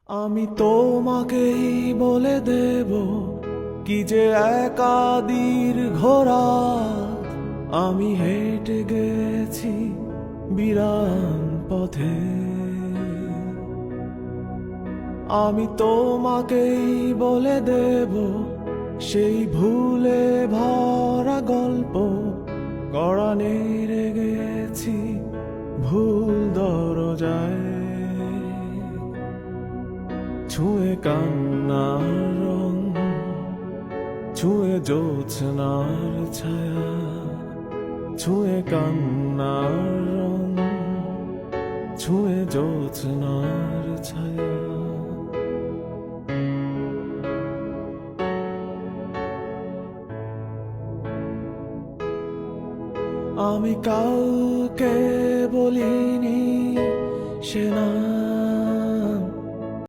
আমি তোমাকেই বলে দেব কি যে একাদির ঘোরা আমি হেঁটে গেছি বিরান পথে। আমি তোমাকেই বলে দেব সেই ভুলে ভরা গল্প কড়া নেড়ে গেছি ভুল দরজায়। ছুঁয়ে কান্নার রং, ছুঁয়ে জ্যোৎস্নার ছায়া, ছুঁয়ে কান্নার রং, ছুঁয়ে জ্যোৎস্নার ছায়া। আমি কাউকে বলিনি সে না